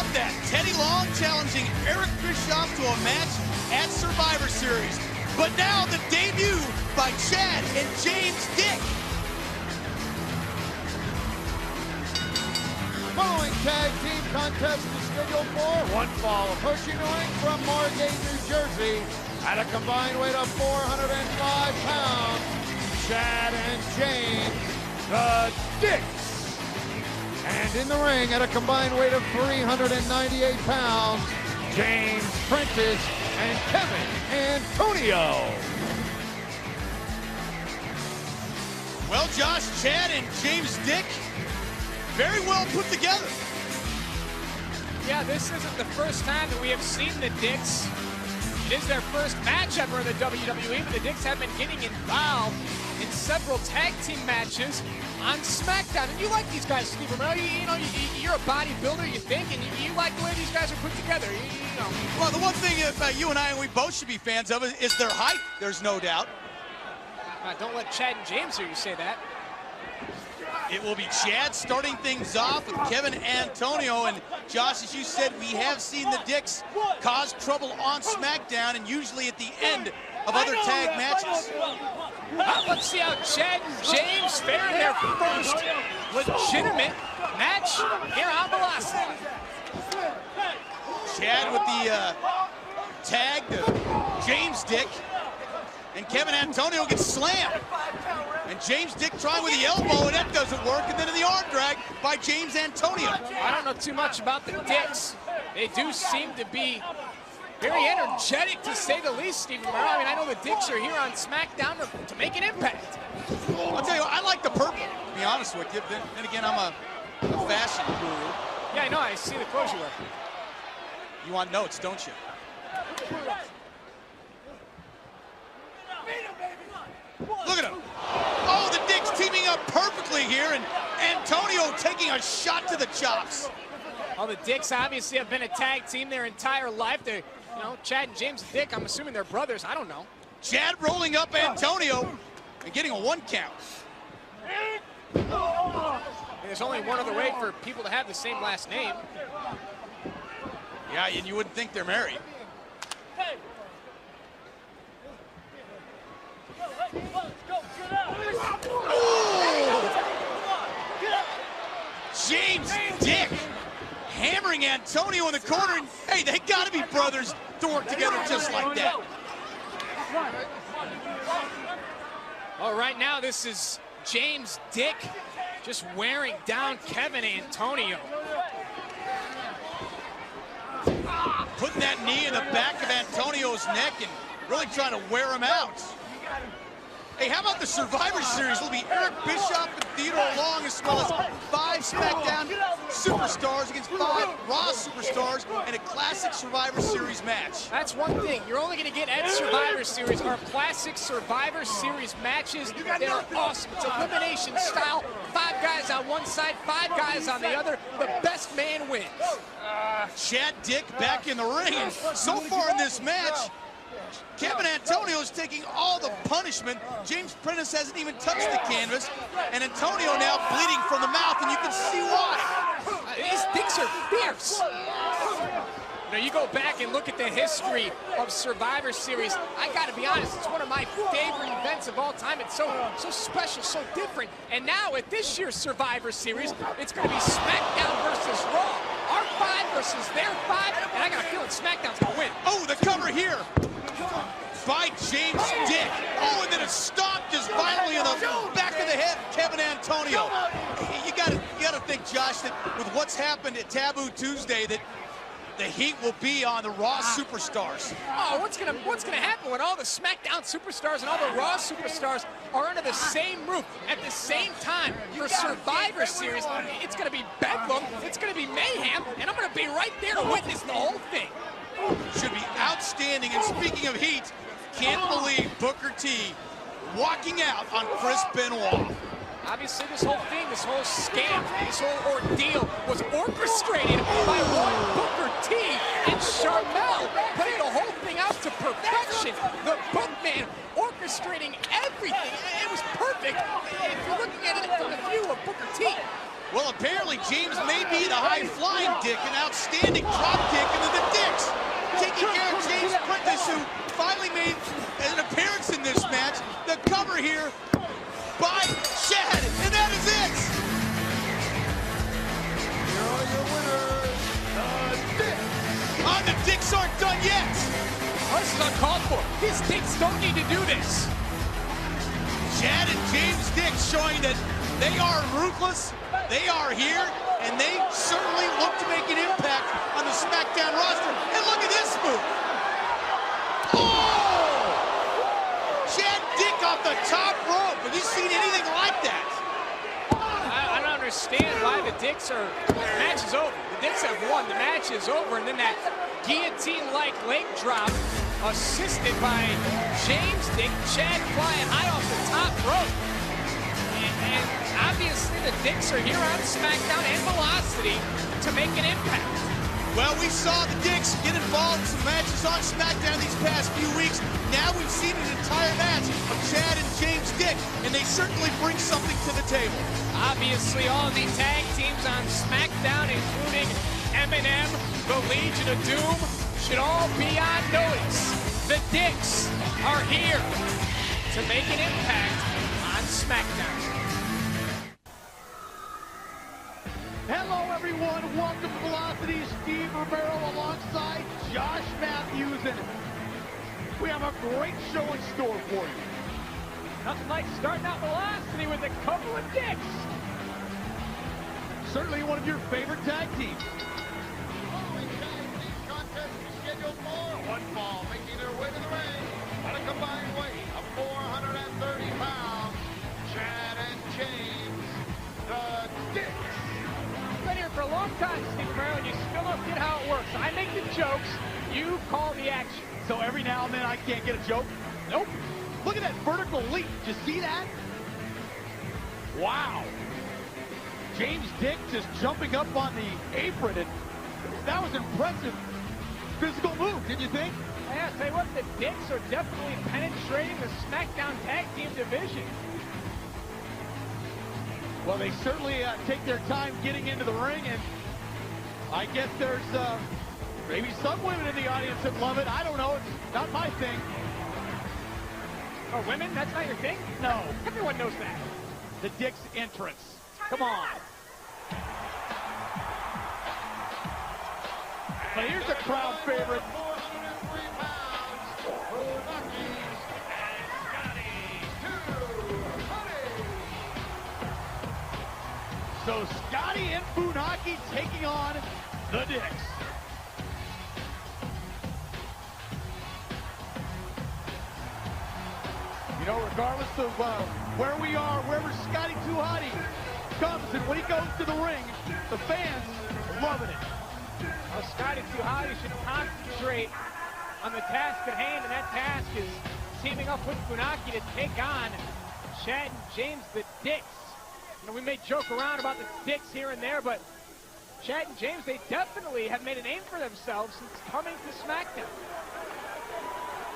about that? Teddy Long challenging Eric Bischoff to a match at Survivor Series. But now the debut by Chad and James Dick. Following tag team contest is scheduled for one fall. Approaching the ring from Margate, New Jersey, at a combined weight of 405 pounds, Chad and James, the Dicks. And in the ring at a combined weight of 398 pounds, James Prentice and Kevin Antonio. Well, Josh, Chad and James Dick, very well put together. Yeah, this isn't the first time that we have seen the Dicks. It is their first match ever in the WWE, but the Dicks have been getting involved in several tag team matches on SmackDown. And you like these guys, Steve Romero. You're a bodybuilder, you think, and you like the way these guys are put together. You know. Well, the one thing about you and I, and we both should be fans of, is their height, there's no doubt. Don't let Chad and James hear you say that. It will be Chad starting things off with Kevin Antonio. And Josh, as you said, we have seen the Dicks cause trouble on SmackDown and usually at the end of other tag matches. Let's see how Chad and James fare in their first legitimate match here on Velocity. Chad with the tag to James Dick. And Kevin Antonio gets slammed. And James Dick trying with the elbow, and that doesn't work. And then in the arm drag by James Antonio. I don't know too much about the Dicks. They do seem to be very energetic, to say the least, Steve Romero. I mean, I know the Dicks are here on SmackDown to make an impact. I'll tell you what, I like the purple, to be honest with you. Then again, I'm a fashion guru. Yeah, I know. I see the clothes you wear. You want notes, don't you? Look at him. Oh, the Dicks teaming up perfectly here, and Antonio taking a shot to the chops. Well, the Dicks obviously have been a tag team their entire life. They're, Chad and James Dick, I'm assuming they're brothers. I don't know. Chad rolling up Antonio and getting a 1 count. There's only one other way for people to have the same last name. Yeah, and you wouldn't think they're married. James Dick hammering Antonio in the corner, and hey, they gotta be brothers to work together just like that. Well, right now this is James Dick just wearing down Kevin Antonio. Putting that knee in the back of Antonio's neck and really trying to wear him out. Hey, how about the Survivor Series? It'll be Eric Bischoff and Theodore Long, as well as 5 SmackDown superstars against 5 Raw superstars in a classic Survivor Series match. That's one thing. You're only going to get at Survivor Series are classic Survivor Series matches. They're awesome. It's elimination style. 5 guys on one side, 5 guys on the other. The best man wins. Chad Dick back in the ring. And so far in this match, Kevin Antonio is taking all the punishment. James Prentice hasn't even touched the canvas. And Antonio now bleeding from the mouth, and you can see why. These Dicks are fierce. You go back and look at the history of Survivor Series. I got to be honest, it's one of my favorite events of all time. It's so special, so different. And now at this year's Survivor Series, it's going to be SmackDown versus Raw. Our 5 versus their 5, and I got a feeling SmackDown's going to win. Oh, the cover here by James Dick. Oh, and then a stomp just violently in the back of the head of Kevin Antonio. You gotta think, Josh, that with what's happened at Taboo Tuesday, that the heat will be on the Raw superstars. Oh, what's gonna happen when all the SmackDown superstars and all the Raw superstars are under the same roof at the same time for Survivor Series? It's gonna be bedlam, it's gonna be mayhem, and I'm gonna be right there to witness the whole thing. Should be outstanding. And speaking of heat, can't believe Booker T walking out on Chris Benoit. Obviously, this whole thing, this whole scam, this whole ordeal was orchestrated by one Booker T and Charmel, putting the whole thing out to perfection. The bookman orchestrating everything. It was perfect. If you're looking at it from the view of Booker T, Well, apparently James may be the high-flying Dick, an outstanding drop kick, and then the Dicks taking care of James Prentice, who finally made an appearance in this match. The cover here by Shad, and that is it. Here are your winners, the Dicks. Oh, the Dicks aren't done yet. This is uncalled for. These Dicks don't need to do this. Shad and James Dick showing that they are ruthless, they are here, and they certainly look to make an impact on the SmackDown roster. And look at this move. Oh! Shad Dick off the top rope. Have you seen anything like that? I don't understand why the Dicks are... The match is over. The Dicks have won. The match is over. And then that guillotine-like leg drop assisted by James Dick. Shad flying high off the top rope. And obviously the Dicks are here on SmackDown and Velocity to make an impact. Well, we saw the Dicks get involved in some matches on SmackDown these past few weeks. Now we've seen an entire match of Shad and James Dick, and they certainly bring something to the table. Obviously, all of the tag teams on SmackDown, including M&M, the Legion of Doom, should all be on notice. The Dicks are here to make an impact on SmackDown. Hello, everyone. Welcome to Velocity. Steve Romero alongside Josh Matthews, and we have a great show in store for you. Nothing like starting out Velocity with a couple of Dicks. Certainly one of your favorite tag teams. Following tag team contest is scheduled for one fall, making their way to the ring at a combined weight of 430 pounds. Chad and James, the Dicks. Been here for a long time, Steve Romero, and you still don't get how it works. I make the jokes, you call the action. So every now and then I can't get a joke? Nope. Look at that vertical leap. Did you see that? Wow. James Dick just jumping up on the apron, and that was an impressive physical move, didn't you think? Yeah, say what, the Dicks are definitely penetrating the SmackDown Tag Team division. Well, they certainly take their time getting into the ring, and I guess there's maybe some women in the audience that love it. I don't know. It's not my thing. Oh, women? That's not your thing? No. Everyone knows that. The Dicks entrance. Come on. But here's a crowd favorite. 403 pounds, Funaki and Scotty, Hotty. So Scotty and Funaki taking on the Dicks. You know, regardless of where we are, wherever Scotty Hotty comes, and when he goes to the ring, the fans are loving it. Well, Scotty Hotty should concentrate on the task at hand, and that task is teaming up with Funaki to take on Chad and James, the Dicks. You know, we may joke around about the Dicks here and there, but Chad and James, they definitely have made a name for themselves since coming to SmackDown.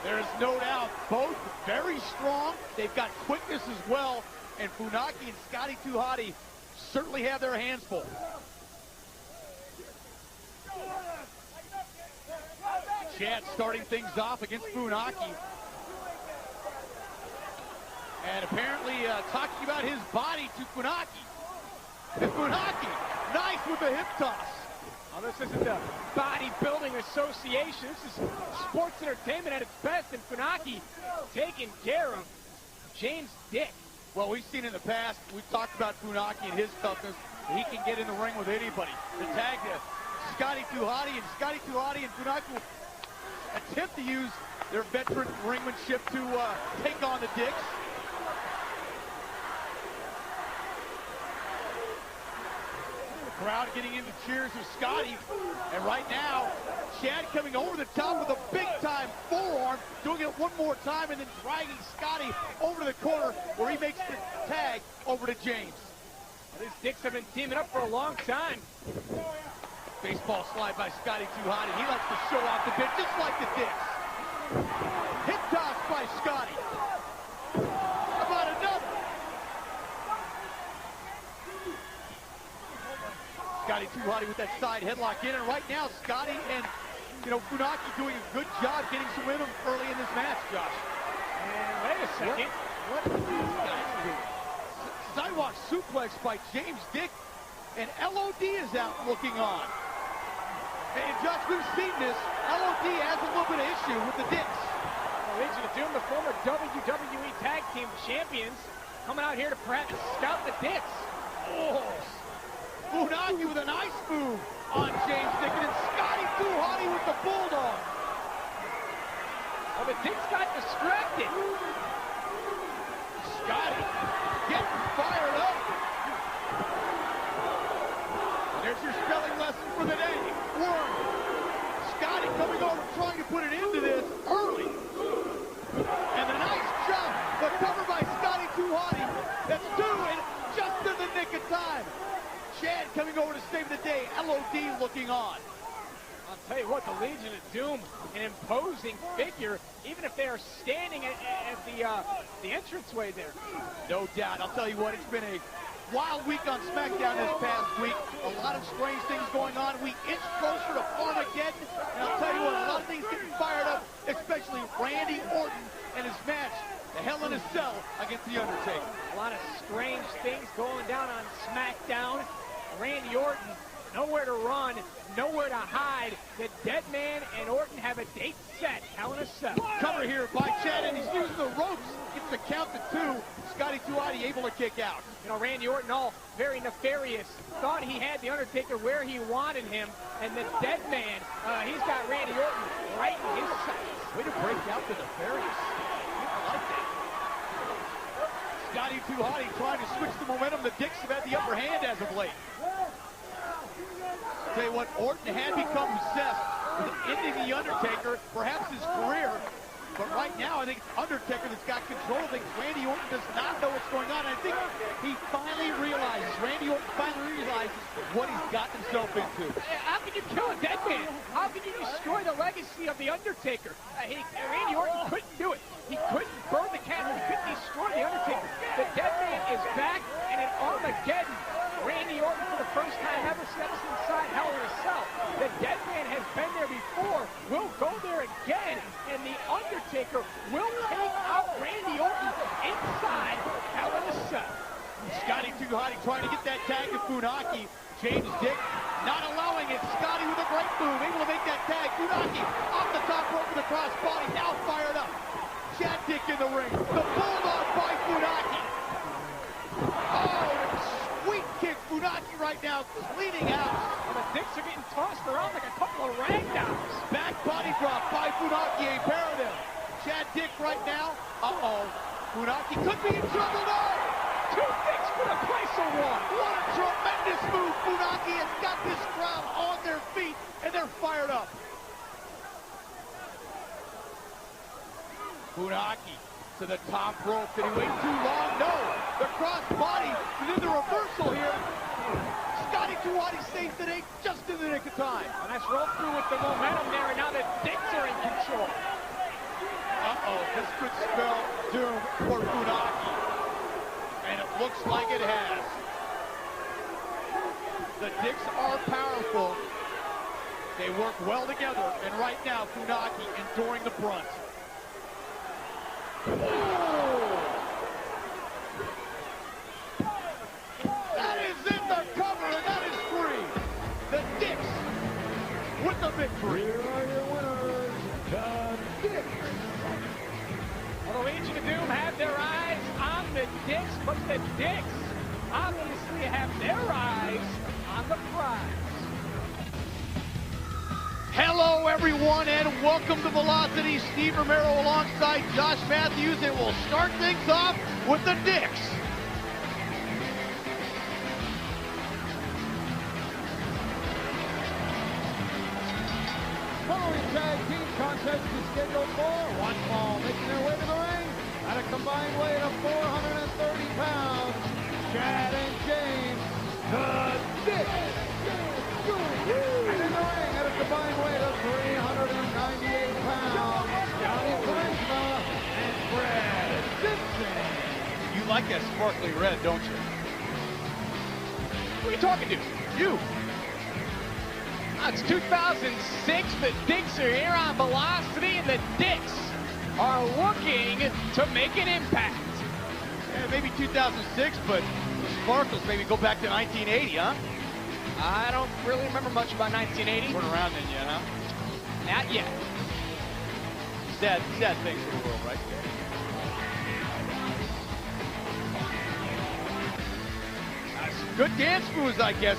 There's no doubt, both very strong. They've got quickness as well, and Funaki and Scotty Hotty certainly have their hands full. Chad starting things off against Funaki. And apparently talking about his body to Funaki. And Funaki, nice with the hip toss. Oh, this isn't the bodybuilding association. This is sports entertainment at its best, and Funaki taking care of James Dick. Well, we've seen in the past, we've talked about Funaki and his toughness. He can get in the ring with anybody. The tag to Scotty Hotty, and Scotty Hotty and Funaki will attempt to use their veteran ringmanship to take on the Dicks. The crowd getting into cheers of Scotty, and right now, Chad coming over the top with a big-time forearm, doing it one more time, and then dragging Scotty over to the corner where he makes the tag over to James. These Dicks have been teaming up for a long time. Baseball slide by Scotty Hotty. He likes to show off the bit, just like the Dicks. Hip toss by Scotty. How about another? Scotty too hotty with that side headlock in, and right now Scotty and Funaki doing a good job getting some rhythm early in this match, Josh. And wait a second. What are these guys doing? Sidewalk suplex by James Dick, and LOD is out looking on. And Josh, we've seen this. LOD has a little bit of issue with the Dicks. Legion of Doom, the former WWE Tag Team Champions, coming out here to practice scout the Dicks. Oh, Funaki with a nice move on James Dick, and Scotty too hotty with the Bulldog. Well, the Dicks got distracted. Scotty getting fired up. There's your spelling lesson for the day. Word. Scotty coming over, trying to put an end to this early. And a nice jump, but covered by Scotty too hotty. That's two, and just in the nick of time. Chad coming over to save the day. LOD looking on. I'll tell you what, the Legion of Doom, an imposing figure, even if they are standing at the entranceway there. No doubt. I'll tell you what, it's been a wild week on SmackDown this past week. A lot of strange things going on. We inch closer to Armageddon, and I'll tell you what, a lot of things getting fired up, especially Randy Orton and his match, the Hell in a Cell against The Undertaker. A lot of strange things going down on SmackDown. Randy Orton, nowhere to run, nowhere to hide. The Dead Man and Orton have a date set. Hell in a Cell. Cover here by Chad, and he's using the ropes. Gets the count to two. Scotty too hotty able to kick out. Randy Orton, all very nefarious. Thought he had The Undertaker where he wanted him, and the Dead Man, he's got Randy Orton right in his sights. Way to break out the nefarious. I like that. Scotty too hotty trying to switch the momentum. The Dicks have had the upper hand as of late. Tell you what, Orton had become obsessed with ending The Undertaker, perhaps his career. But right now, I think it's Undertaker that's got control of things. Randy Orton does not know what's going on. And I think he finally realizes, Randy Orton finally realizes what he's gotten himself into. How can you kill a Dead Man? How can you destroy the legacy of The Undertaker? Randy Orton couldn't do it. He couldn't burn the castle. He couldn't destroy The Undertaker. The Dead Man is back, and in Armageddon, Randy Orton, for the first time ever, steps inside Hell in a Cell. The Dead Man has been there before, will go there again, and The Undertaker will take out Randy Orton inside Hell in a Cell. Scotty too hotty trying to get that tag to Funaki. James Dick not allowing it. Scotty with a great move, able to make that tag. Funaki off the top rope with a crossbody, now fired up. Chad Dick in the ring. The Bulldog by Funaki. Oh, sweet kick. Funaki right now bleeding out. And the Dicks are getting tossed around like a couple of ragdolls. Back body drop by Funaki, a pair of them. Chad Dick right now. Uh-oh. Funaki could be in trouble now. Two Dicks for the price of one. What a tremendous move. Funaki has got this crowd on their feet, and they're fired up. Funaki to the top rope. Did he wait too long? No. The cross body, and then the reversal here. Scotty too hotty saves the day just in the nick of time. A nice roll through with the momentum there, and now the Dicks are in control. Uh-oh, this could spell doom for Funaki. And it looks like it has. The Dicks are powerful. They work well together, and right now, Funaki enduring the brunt. That is in the cover, and that is free. The Dicks with the victory. Here are your winners, the Dicks. Well, the Legion of Doom have their eyes on the Dicks, but the Dicks obviously have their eyes on the prize. Hello, everyone, and welcome to Velocity. Steve Romero alongside Josh Matthews, and we'll start things off with the Dicks. Following tag team contest is scheduled for one fall, making their way to the ring at a combined weight of 430 pounds. Chad and James, the Dicks. And in the ring at a combined weight of 398 pounds, Johnny Charisma and Brad Simpson. You like that sparkly red, don't you? Who are you talking to? You. It's 2006. The Dicks are here on Velocity, and the Dicks are looking to make an impact. Yeah, maybe 2006, but the Sparkles maybe go back to 1980, huh? I don't really remember much about 1980. Weren't around then yet, huh? Not yet. Sad things for the world, right? Good dance moves, I guess,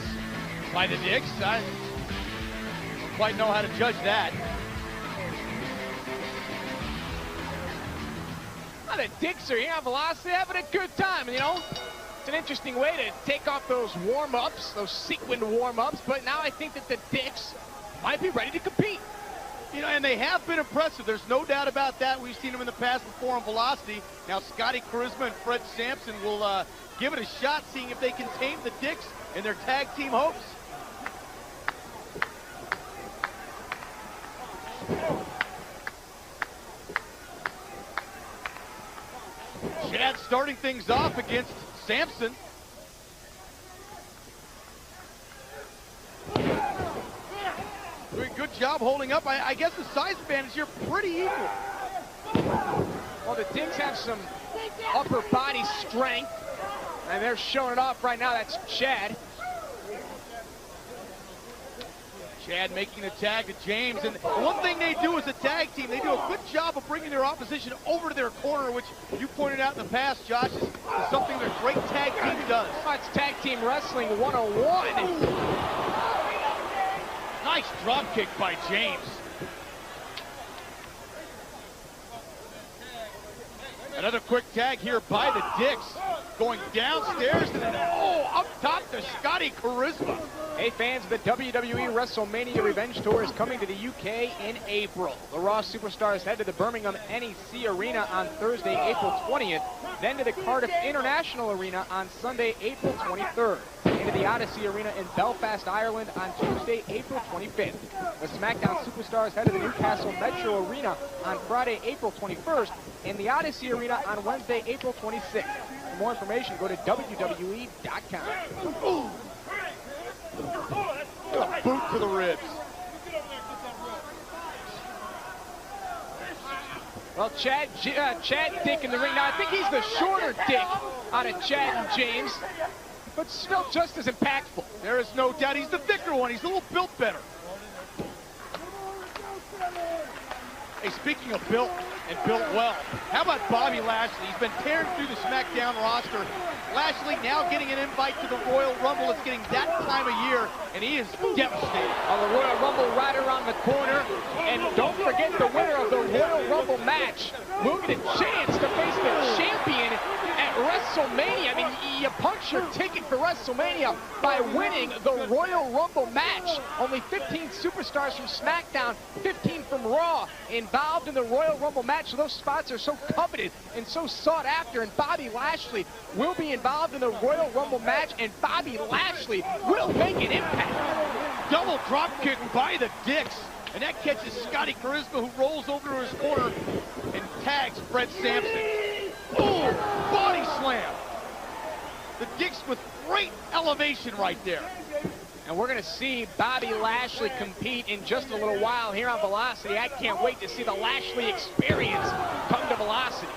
by the Dicks. I don't quite know how to judge that. Well, the Dicks are here on Velocity having a good time, you know. It's an interesting way to take off those warm-ups, those sequined warm-ups, but now I think that the Dicks might be ready to compete. You know, and they have been impressive. There's no doubt about that. We've seen them in the past before on Velocity. Now Scotty Charisma and Fred Sampson will give it a shot, seeing if they can tame the Dicks in their tag team hopes. Chad starting things off against Sampson. Doing a good job holding up. I guess the size advantage here pretty equal. Well, the Dicks have some upper body strength, and they're showing it off right now. That's Chad. Chad making the tag to James, and one thing they do as a tag team, they do a good job of bringing their opposition over to their corner, which you pointed out in the past, Josh, is something their great tag team does. It's Tag Team Wrestling 101. Nice drop kick by James. Another quick tag here by the Dicks. Going downstairs and then, up top to Scotty Charisma. Hey fans, the WWE WrestleMania Revenge Tour is coming to the UK in April. The Raw Superstars head to the Birmingham NEC Arena on Thursday, April 20th, then to the Cardiff International Arena on Sunday, April 23rd, into the Odyssey Arena in Belfast, Ireland on Tuesday, April 25th. The SmackDown Superstars head to the Newcastle Metro Arena on Friday, April 21st, and the Odyssey Arena on Wednesday, April 26th. For more information, go to WWE.com. A boot to the ribs. Well, Chad Dick in the ring. Now, I think he's the shorter Dick out of Chad and James, but still just as impactful. There is no doubt he's the thicker one. He's a little built better. Hey, speaking of built and built well, how about Bobby Lashley? He's been tearing through the SmackDown roster. Lashley now getting an invite to the Royal Rumble. It's getting that time of year, and he is devastated. On the Royal Rumble right around the corner. And don't forget the winner of the Royal Rumble match will get a chance to face the champion at WrestleMania. I mean, you punch your ticket for WrestleMania by winning the Royal Rumble match. Only 15 superstars from SmackDown, 15 from Raw involved in the Royal Rumble match. So those spots are so coveted and so sought after, and Bobby Lashley will be involved in the Royal Rumble match, and Bobby Lashley will make an impact. Double drop kick by the Dicks, and that catches Scotty Charisma, who rolls over to his corner and tags Fred Sampson. Oh, body slam. The Dicks with great elevation right there. And we're going to see Bobby Lashley compete in just a little while here on Velocity. I can't wait to see the Lashley experience come to Velocity.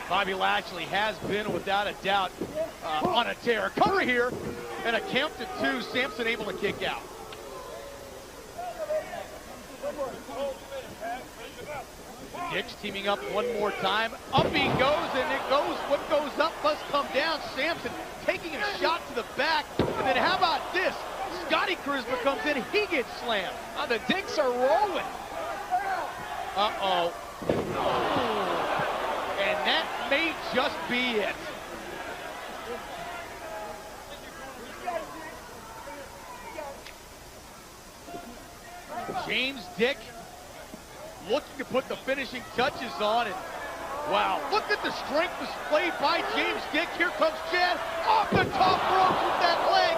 Bobby Lashley has been, without a doubt, on a tear. Cover here, and a count to 2. Sampson able to kick out. Dicks teaming up one more time. Up he goes, and it goes. What goes up must come down. Sampson taking a shot to the back. And then how about this? Scotty Charisma comes in. He gets slammed. Oh, the Dicks are rolling. Uh-oh. And that may just be it. James Dick looking to put the finishing touches on it. Wow, look at the strength displayed by James Dick. Here comes Chad off the top ropes with that leg.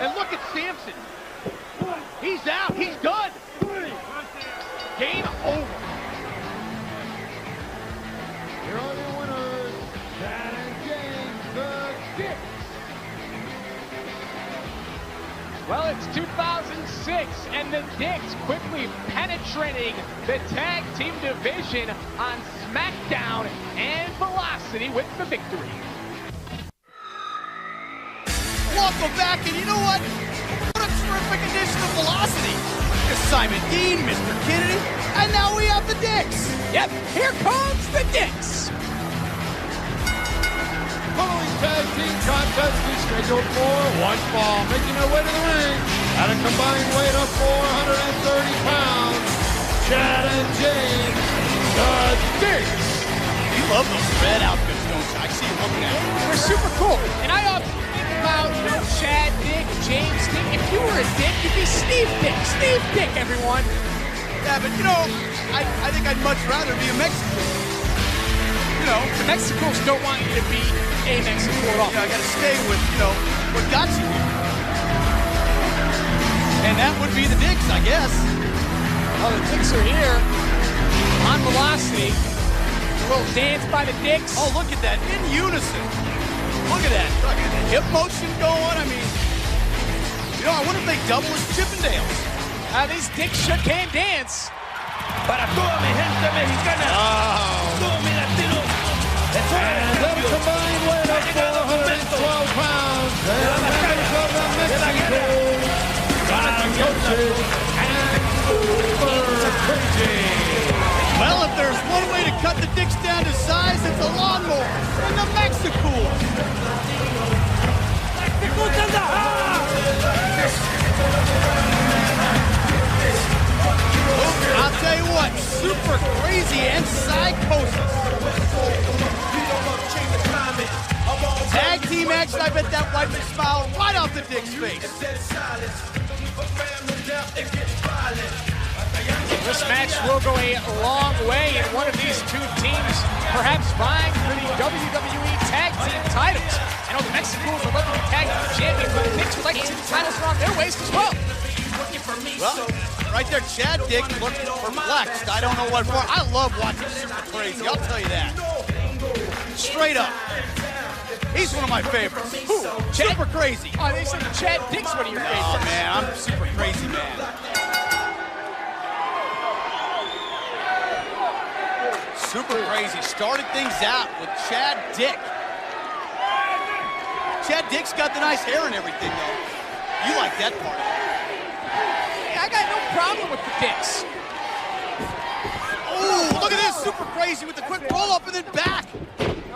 And look at Sampson. He's out, he's done. Game over. Here are your winners, Chad and James, the Dicks. Well, it's 2006, and the Dicks quickly penetrating the tag team division on SmackDown, and Velocity with the victory. Welcome back, and you know what? What a terrific addition of Velocity. There's Simon Dean, Mr. Kennedy, and now we have the Dicks. Yep, here comes the Dicks. Following tag team contest is scheduled for one fall, making their way to the ring at a combined weight of 430 pounds, Chad and James, the Dicks. You love those red outfits, don't you? I see you looking at them. They're super cool, and I often think about Chad Dick, James Dick. If you were a Dick, you'd be Steve Dick. Steve Dick, everyone. Yeah, but you know, I think I'd much rather be a Mexican. You know, The Mexicools don't want you to be a Mexicool at all. I gotta stay with, what got you here. And that would be the Dicks, I guess. Oh, the Dicks are here on Velocity. A little dance by the Dicks. Oh, look at that, in unison. Look at that. Look at the hip motion going. I mean, I wonder if they double as Chippendales. These Dicks sure can dance. Para toda mi gente mexicana, todos mis latinos, And the combined weight of 412 pounds, the members of the Mexicools, coaches, and Super Crazy. Well, if there's one way to cut the Dicks down to size, it's a lawnmower and the Mexicools. I'll tell you what, Super Crazy and Psychosis. Tag team action, I bet that wiped a smile right off the Dick's face. This match will go a long way, and one of these two teams perhaps vying for the WWE Tag Team titles. I know the Mexicools would love to be Tag Team champions, but the Dicks would like to see the titles around their waist as well. Well, right there, Chad Dick looked perplexed. I don't know what for. I love watching Super Crazy, I'll tell you that. Straight up. He's one of my favorites. Who? Super Crazy. Oh, they said Chad Dick's one of your favorites. Oh, man, I'm a Super Crazy man. Super Crazy started things out with Chad Dick. Chad Dick's got the nice hair and everything, though. You like that part of it. I got no problem with the Dicks. Oh, look at this. Super Crazy with the quick roll-up and then back.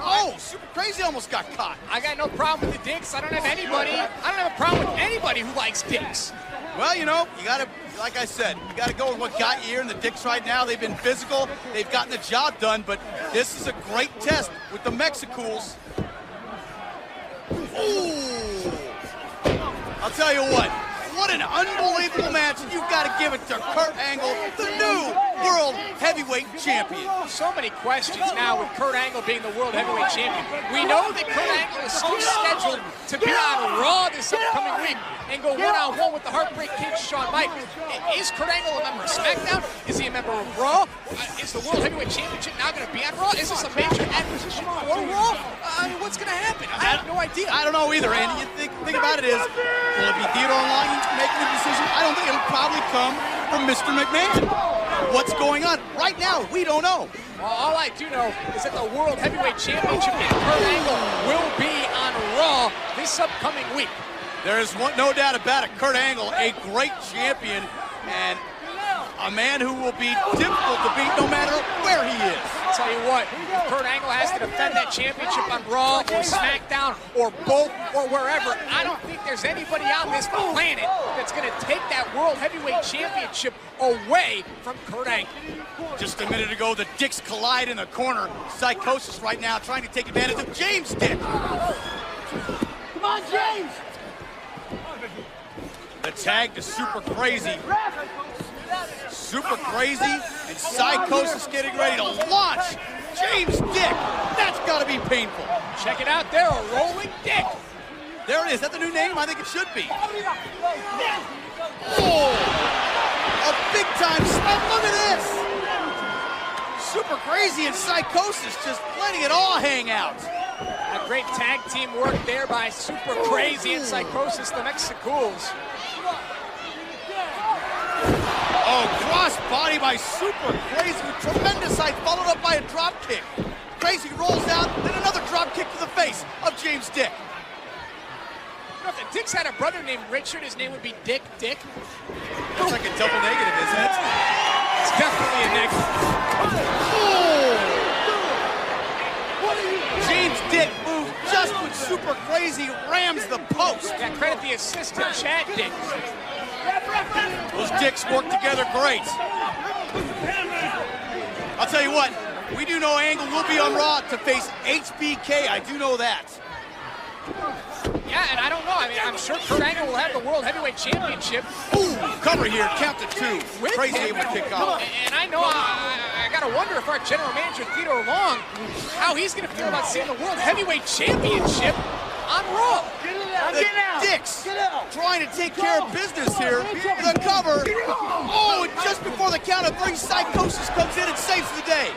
Oh, Super Crazy almost got caught. I got no problem with the Dicks. I don't have a problem with anybody who likes Dicks. Well, you gotta, like I said, you gotta go with what got you here. And the Dicks right now, they've been physical. They've gotten the job done, but this is a great test with the Mexicools. Ooh. I'll tell you what an unbelievable match. You've got to give it to Kurt Angle, the new World Heavyweight Champion. So many questions now with Kurt Angle being the World Heavyweight Champion. We know that Kurt Angle is still scheduled to be on Raw this upcoming week and go one-on-one with the Heartbreak Kid, Shawn Michaels. Is Kurt Angle a member of SmackDown? Is he a member of Raw? Is the World Heavyweight Championship now going to be on Raw? Is this a major acquisition for Raw? What's going to happen? I have no idea. I don't know either, Andy. You think about it is, will it be Theodore Long making the decision? I don't think it'll probably come from Mr. McMahon. What's going on? Right now, we don't know. Well, all I do know is that the World Heavyweight Championship and Kurt Angle will be on Raw this upcoming week. There is no doubt about it. Kurt Angle, a great champion, and a man who will be difficult to beat no matter where he is. I'll tell you what, if Kurt Angle has to defend that championship on Raw or SmackDown or both or wherever, I don't think there's anybody on this planet that's going to take that World Heavyweight Championship away from Kurt Angle. Just a minute ago, the Dicks collide in the corner. Psychosis right now trying to take advantage of James Dick. Come on, James! The tag to Super Crazy. Super Crazy and Psychosis getting ready to launch James Dick. That's got to be painful. Check it out there, a rolling Dick. There it is. Is that the new name? I think it should be. Oh, a big-time slap. Look at this. Super Crazy and Psychosis just letting it all hang out. A great tag team work there by Super Crazy and Psychosis, the Mexicools. Oh, cross body by Super Crazy with tremendous height, followed up by a drop kick. Crazy rolls out, then another drop kick to the face of James Dick. You know, if the Dicks had a brother named Richard, his name would be Dick Dick. That's like a double negative, isn't it? It's definitely a negative. James Dick moves just when Super Crazy rams the post. Yeah, credit the assistant, Chad Dick. Those Dicks work together great. I'll tell you what, we do know Angle will be on Raw to face HBK. I do know that. Yeah, and I don't know. I mean, I'm sure Kurt Angle will have the World Heavyweight Championship. Ooh, cover here, count to 2. Crazy able to kick off. And I know, I gotta wonder if our general manager, Theodore Long, how he's gonna feel about seeing the World Heavyweight Championship on Raw. The Dicks trying to take care of business here. The cover. Oh, and just before the count of 3, Psychosis comes in and saves the day.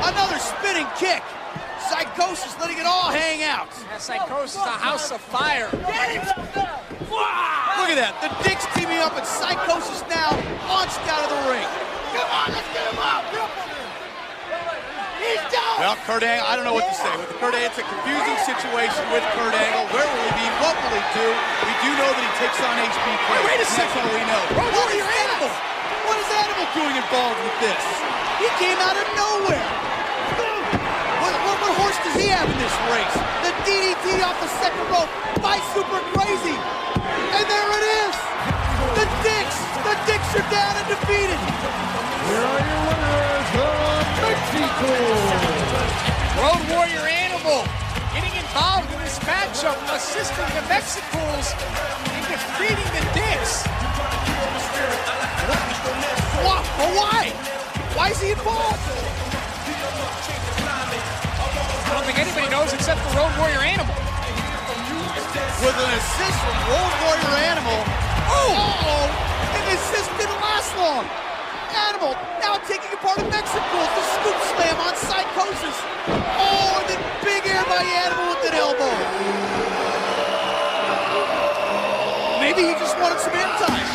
Another spinning kick. Psychosis letting it all hang out. Yeah, Psychosis, a house of fire. Look at that. The Dicks teaming up and Psychosis now launched out of the ring. Come on, let's get him up. He's down. Well, Kurt Angle, I don't know what to say. With Kurt Angle, it's a confusing situation with Kurt Angle. Where will he be? What will he do? We do know that he takes on HBK. Wait a second. That's all we know. What is Animal? What is Animal doing involved with this? He came out of nowhere. What horse does he have in this race? The DDT off the second rope by Super Crazy. And there it is. The Dicks are down and defeated. Here are your winners, the Mexicools. Road Warrior Animal getting involved in this matchup, assisting the Mexicools in defeating the Dicks. Why? Why is he involved? I don't think anybody knows except for Road Warrior Animal. With an assist from Road Warrior Animal. Oh! And the assist didn't last long. Animal now taking apart a Mexicools. The scoop slam on Psychosis. Oh, and then big air by Animal with an elbow. Maybe he just wanted some air time.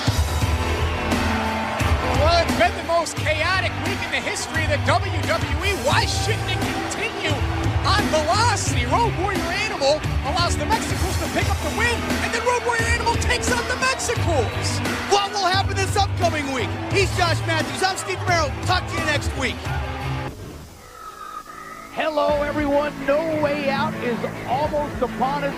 Well, it's been the most chaotic week in the history of the WWE. Why shouldn't it continue on velocity? Road Warrior Animal allows the Mexicools to pick up the win, and then Road Warrior Animal takes on the Mexicools. What will happen this upcoming week? He's Josh Matthews. I'm Steve Romero. Talk to you next week. Hello, everyone. No Way Out is almost upon us.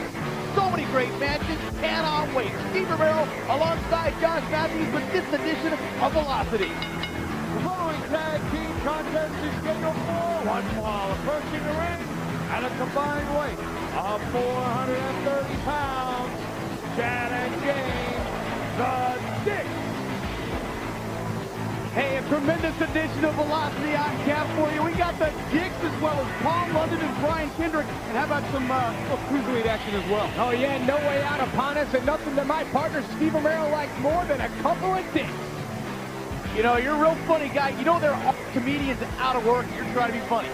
So many great matches. Cannot wait. Steve Romero alongside Josh Matthews with this edition of Velocity. The following tag team contest is scheduled for one fall, approaching the ring at a combined weight of 430 pounds. Chad and James, the Dicks. Hey, a tremendous edition of Velocity on cap for you. We got the Dicks as well as Paul London and Brian Kendrick. And how about some cruiserweight action as well? Oh yeah, No Way Out upon us, and nothing that my partner Steve Romero likes more than a couple of Dicks. You know, you're a real funny guy. You know there are comedians out of work. You're trying to be funny.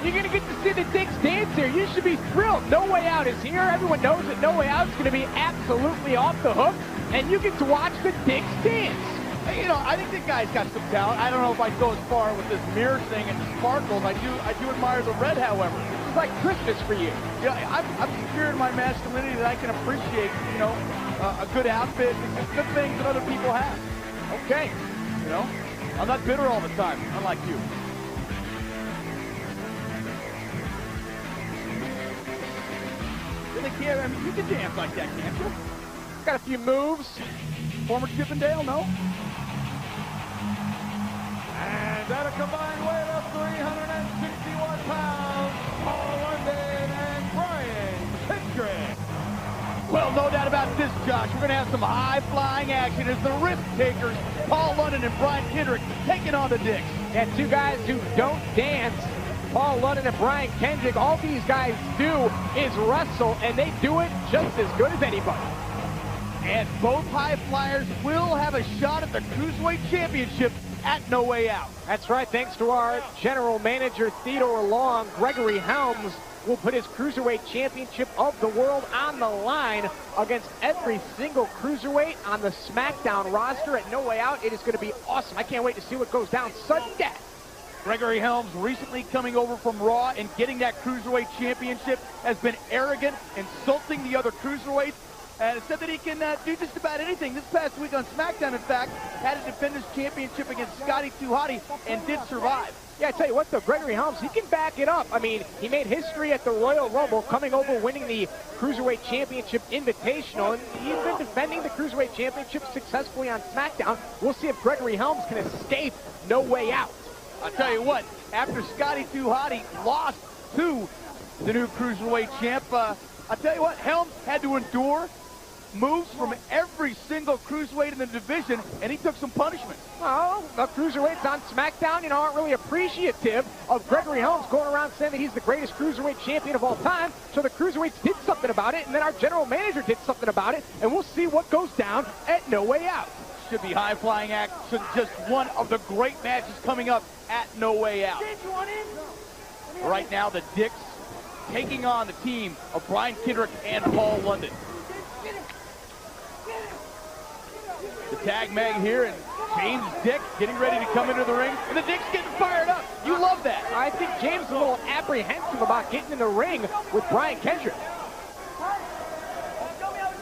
You're going to get to see the Dicks dance here. You should be thrilled. No Way Out is here. Everyone knows that No Way Out is going to be absolutely off the hook, and you get to watch the Dicks dance. Hey, you know, I think the guy's got some talent. I don't know if I'd go as far with this mirror thing and the sparkles. I do admire the red, however. It's like Christmas for you. Yeah, I'm secure in my masculinity that I can appreciate, you know, a good outfit and good things that other people have. Okay, you know, I'm not bitter all the time, unlike you. Really can't, I mean, you can dance like that, can't you? Got a few moves. Former Chippendale, no? And at a combined weight of 361 pounds, Paul London and Brian Kendrick. Well, no doubt about this, Josh. We're going to have some high-flying action as the risk takers, Paul London and Brian Kendrick, taking on the Dicks. And two guys who don't dance, Paul London and Brian Kendrick. All these guys do is wrestle, and they do it just as good as anybody. And both high flyers will have a shot at the Cruiserweight Championship at No Way Out. That's right, thanks to our general manager, Theodore Long. Gregory Helms will put his Cruiserweight Championship of the world on the line against every single Cruiserweight on the SmackDown roster at No Way Out. It is going to be awesome. I can't wait to see what goes down sudden death. Gregory Helms, recently coming over from Raw and getting that Cruiserweight Championship, has been arrogant, insulting the other Cruiserweights, and said that he can do just about anything. This past week on SmackDown, in fact, had to defend his championship against Scotty Hotty and did survive. Yeah, I tell you what, though, Gregory Helms, he can back it up. I mean, he made history at the Royal Rumble, coming over, winning the Cruiserweight Championship Invitational, and he's been defending the Cruiserweight Championship successfully on SmackDown. We'll see if Gregory Helms can escape No Way Out. I'll tell you what, after Scotty Hotty lost to the new Cruiserweight champ, I'll tell you what, Helms had to endure moves from every single Cruiserweight in the division, and he took some punishment. Well, the Cruiserweights on SmackDown, aren't really appreciative of Gregory Helms going around saying that he's the greatest Cruiserweight champion of all time, so the Cruiserweights did something about it, and then our general manager did something about it, and we'll see what goes down at No Way Out. Should be high-flying action, just one of the great matches coming up at No Way Out. Right now, the Dicks taking on the team of Brian Kendrick and Paul London. The tag mag here, and James Dick getting ready to come into the ring, and the Dicks getting fired up. You love that. I think James is a little apprehensive about getting in the ring with Brian Kendrick.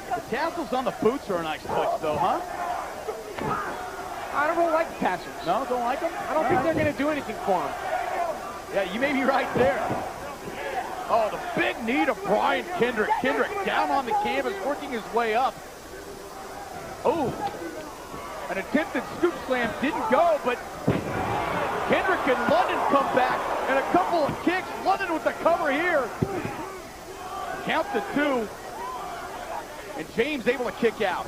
The tassels on the boots are a nice touch, though, huh? I don't really like the tassels. No, don't like them? I don't think they're going to do anything for him. Yeah, you may be right there. Oh, the big knee to Brian Kendrick. Kendrick down on the canvas, working his way up. Oh, an attempted scoop slam didn't go, but Kendrick and London come back, and a couple of kicks. London with the cover here. Count to 2. And James able to kick out.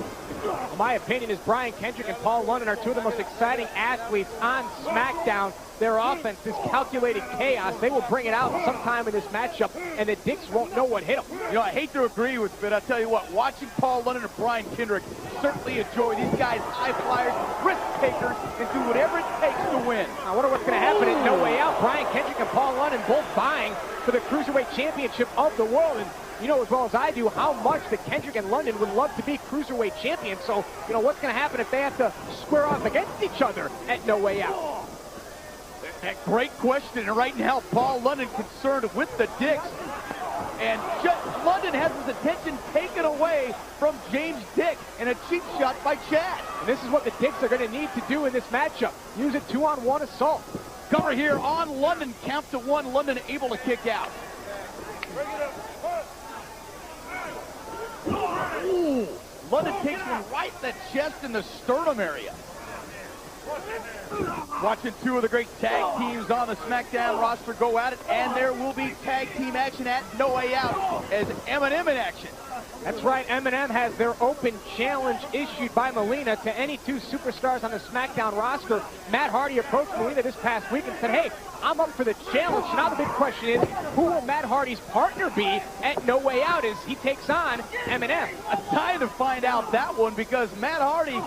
My opinion is Brian Kendrick and Paul London are two of the most exciting athletes on SmackDown. Their offense is calculated chaos. They will bring it out sometime in this matchup, and the Dicks won't know what hit them. I hate to agree with it, but I'll tell you what, watching Paul London and Brian Kendrick, certainly a joy. These guys, high flyers, risk takers, and do whatever it takes to win. I wonder what's going to happen at No Way Out. Brian Kendrick and Paul London both vying for the Cruiserweight Championship of the world, and you know as well as I do how much the Kendrick and London would love to be Cruiserweight champions. So, what's going to happen if they have to square off against each other at No Way Out? That great question, and right now Paul London concerned with the Dicks, and London has his attention taken away from James Dick, and a cheap shot by Chad. And this is what the Dicks are going to need to do in this matchup. Use a 2-on-1 assault. Cover here on London, count to 1. London able to kick out. Ooh, London takes one right in the chest and the sternum area. Watching two of the great tag teams on the SmackDown roster go at it, and there will be tag team action at No Way Out as Eminem in action. That's right, Eminem has their open challenge issued by Melina to any two superstars on the SmackDown roster. Matt Hardy approached Melina this past week and said, hey, I'm up for the challenge. Now the big question is, who will Matt Hardy's partner be at No Way Out as he takes on Eminem? I'm dying to find out that one, because Matt Hardy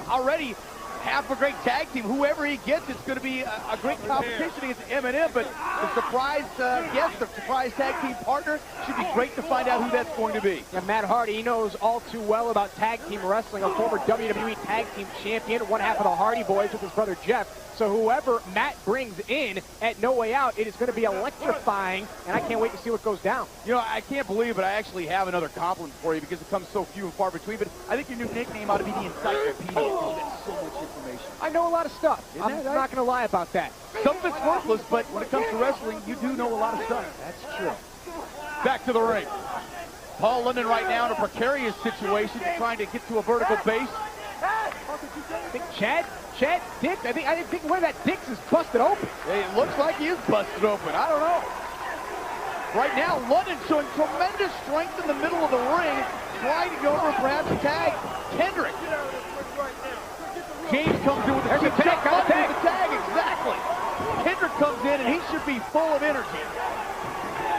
already half a great tag team. Whoever he gets, it's going to be a great competition against Eminem, but the surprise guest, the surprise tag team partner, should be great to find out who that's going to be. Yeah, Matt Hardy, he knows all too well about tag team wrestling, a former WWE tag team champion, one half of the Hardy Boys with his brother Jeff. So whoever Matt brings in at No Way Out, it is going to be electrifying, and I can't wait to see what goes down. I can't believe it. I actually have another compliment for you, because it comes so few and far between, but I think your new nickname ought to be the Encyclopedia. You got so much information. I know a lot of stuff. I'm not going to lie about that. Some of it's worthless, but when it comes to wrestling, you do know a lot of stuff. That's true. Back to the ring. Paul London right now in a precarious situation, trying to get to a vertical base. I think Chad Dix, I think one of that Dix is busted open. It looks like he is busted open. I don't know. Right now, London showing tremendous strength in the middle of the ring, trying to go over perhaps tag Kendrick. James comes in with the tag. With the tag, exactly. Kendrick comes in, and he should be full of energy.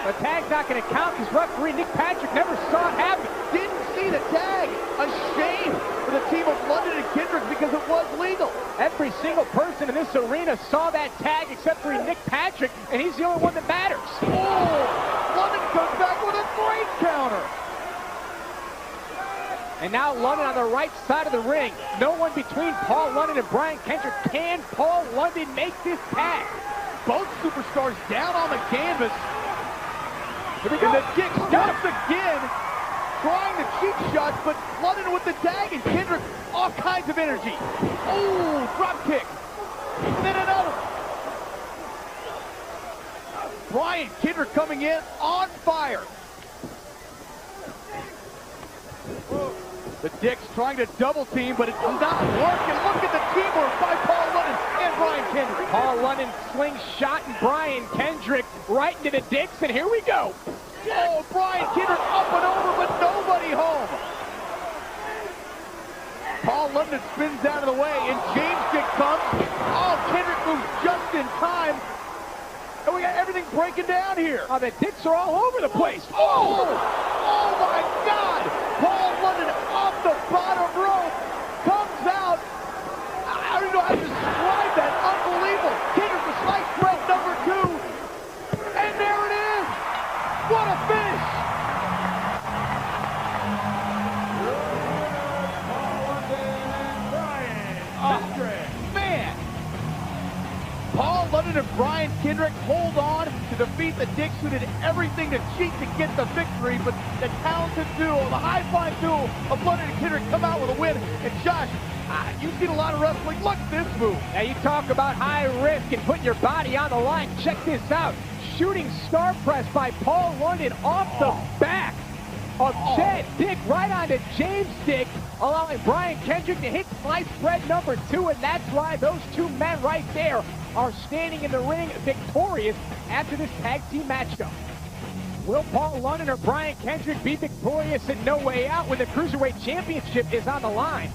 The tag's not going to count because referee Nick Patrick never saw it happen. Didn't see the tag. A shame for the team of London and Kendrick, because it was legal. Every single single person in this arena saw that tag except for Nick Patrick, and he's the only one that matters. Oh, London comes back with a great counter. And now London on the right side of the ring. No one between Paul London and Brian Kendrick. Can Paul London make this tag? Both superstars down on the canvas. Here we go. And the Dick once again trying the cheap shots, but London with the tag and Kendrick all kinds of energy. Oh, drop kick. And then another. Brian Kendrick coming in on fire. The Dick's trying to double team, but it's not working. Look at the teamwork by Paul London and Brian Kendrick. Paul London slingshotting Brian Kendrick right into the Dicks, and here we go. Oh, Brian Kendrick up and over, but nobody home. Paul London spins out of the way, and James Dick comes. Oh, Kendrick moves just in time. And we got everything breaking down here. Oh, the Dicks are all over the place. Oh! Oh my God! Paul London off the bottom rope comes out. I don't know how to describe that. Unbelievable. Kendrick the slice bread number 2. And there it is. What a finish. Oh, man. Paul London and Brian Kendrick hold on to defeat the Dicks, who did everything to cheat to get the victory, but the talented duo, the high-flying duo of London and Kendrick come out with a win. And Josh, you've seen a lot of wrestling. Look at this move. Now you talk about high risk and putting your body on the line. Check this out. Shooting star press by Paul London off the back of Chad Dick right onto James Dick, allowing Brian Kendrick to hit slice bread number 2, and that's why those two men right there are standing in the ring victorious after this tag team matchup. Will Paul London or Brian Kendrick be victorious in No Way Out when the Cruiserweight Championship is on the line?